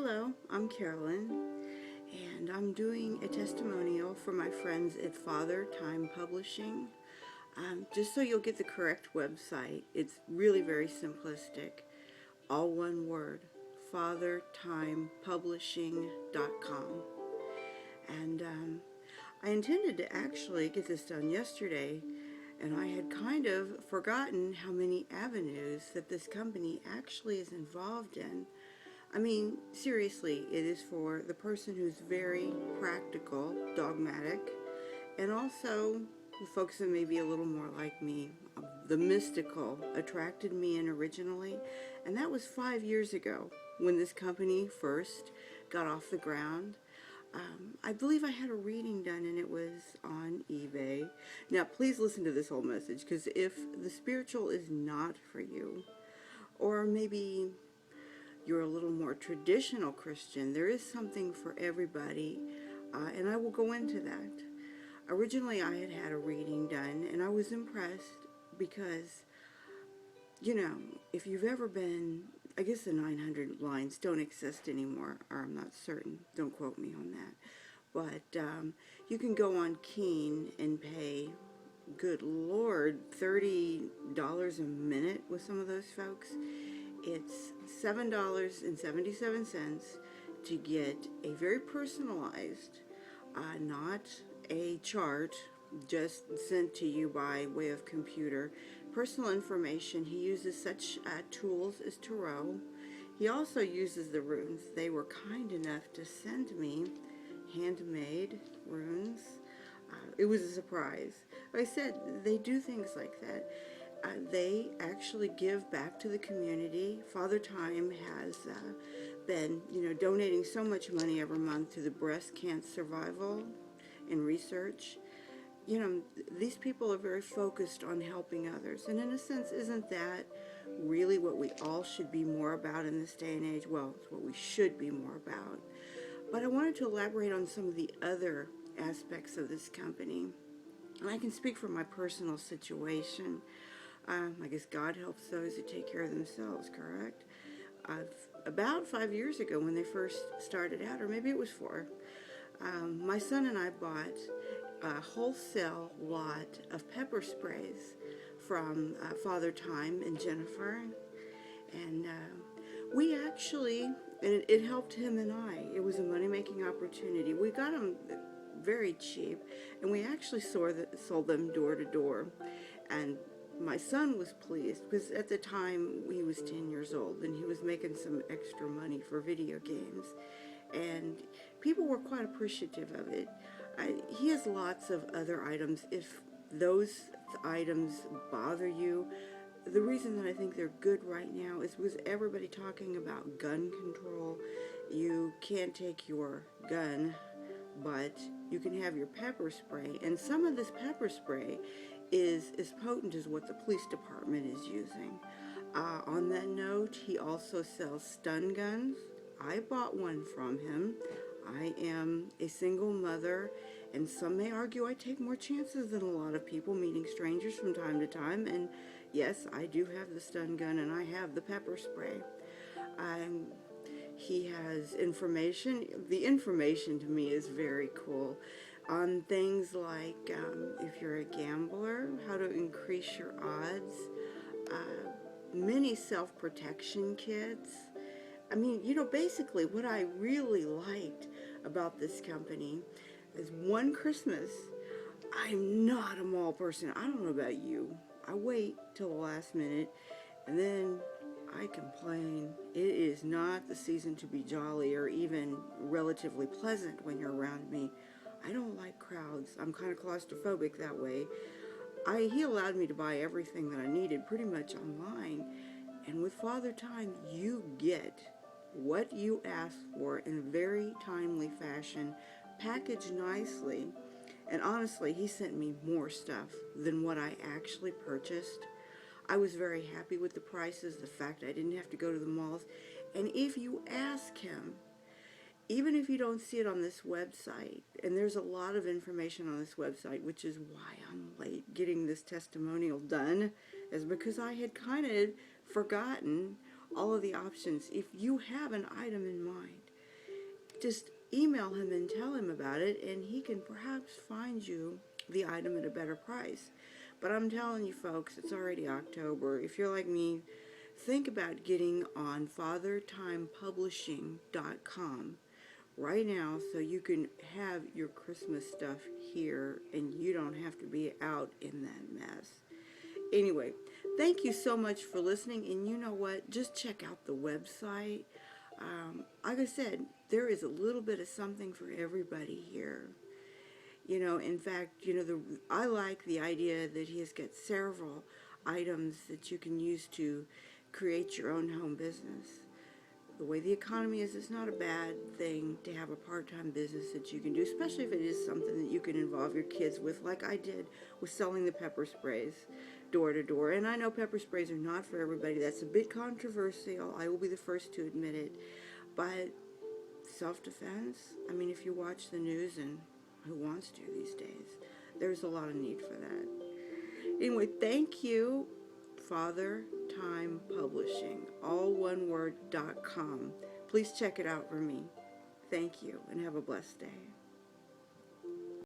Hello, I'm Carolyn, and I'm doing a testimonial for my friends at Father Time Publishing. Just so you'll get the correct website, it's really very simplistic. All one word, fathertimepublishing.com. And I intended to actually get this done yesterday, and I had kind of forgotten how many avenues that this company actually is involved in. I mean, seriously, it is for the person who's very practical, dogmatic, and also the folks that may be a little more like me. The mystical attracted me in originally, and that was 5 years ago when this company first got off the ground. I believe I had a reading done and it was on eBay. Now, please listen to this whole message, because if the spiritual is not for you, or maybe you're a little more traditional Christian, there is something for everybody, and I will go into that. Originally, I had had a reading done, and I was impressed because, you know, if you've ever been, I guess the 900 lines don't exist anymore, or I'm not certain, don't quote me on that, but you can go on Keen and pay, good Lord, $30 a minute with some of those folks. It's $7.77 to get a very personalized, not a chart just sent to you by way of computer, personal information. He uses such tools as tarot. He also uses the runes. They were kind enough to send me handmade runes. It was a surprise. Like I said, they do things like that. They actually give back to the community. Father Time has been, donating so much money every month to the breast cancer survival and research. These people are very focused on helping others. And in a sense, isn't that really what we all should be more about in this day and age? Well, it's what we should be more about. But I wanted to elaborate on some of the other aspects of this company. And I can speak from my personal situation. I guess God helps those who take care of themselves, correct? About 5 years ago when they first started out, or maybe it was 4, my son and I bought a wholesale lot of pepper sprays from Father Time and Jennifer. And we actually, and it helped him and I. It was a money-making opportunity. We got them very cheap, and we actually sold them door to door. And my son was pleased because at the time he was 10 years old and he was making some extra money for video games, and people were quite appreciative of it. He has lots of other items. If those items bother you, the reason that I think they're good right now is because everybody talking about gun control. You can't take your gun, but you can have your pepper spray, and some of this pepper spray is as potent as what the police department is using. On that note, he also sells stun guns. I bought one from him. I am a single mother, and some may argue I take more chances than a lot of people meeting strangers from time to time, and yes, I do have the stun gun and I have the pepper spray. He has information. The information to me is very cool on things like if you're a gambler, how to increase your odds, many self-protection kits. I mean, basically what I really liked about this company is one Christmas, I'm not a mall person. I don't know about you. I wait till the last minute and then I complain. It is not the season to be jolly or even relatively pleasant when you're around me. I don't like crowds. I'm kind of claustrophobic that way. He allowed me to buy everything that I needed pretty much online. And with Father Time, you get what you ask for in a very timely fashion, packaged nicely. And honestly, he sent me more stuff than what I actually purchased. I was very happy with the prices, the fact I didn't have to go to the malls. And if you ask him, even if you don't see it on this website, and there's a lot of information on this website, which is why I'm late getting this testimonial done, is because I had kind of forgotten all of the options. If you have an item in mind just email him and tell him about it, and he can perhaps find you the item at a better price. But I'm telling you folks, it's already October. If you're like me, think about getting on fathertimepublishing.com right now so you can have your Christmas stuff here and you don't have to be out in that mess. Anyway, thank you so much for listening, and you know what? Just check out the website. Like I said, there is a little bit of something for everybody here. In fact, I like the idea that he has got several items that you can use to create your own home business. The way the economy is, it's not a bad thing to have a part-time business that you can do, especially if it is something that you can involve your kids with, like I did with selling the pepper sprays door to door. And I know pepper sprays are not for everybody. That's a bit controversial. I will be the first to admit it. But self-defense, I mean, if you watch the news, and who wants to these days, there's a lot of need for that. Anyway, thank you, Father Time Publishing, all one word.com. Please check it out for me. Thank you, and have a blessed day.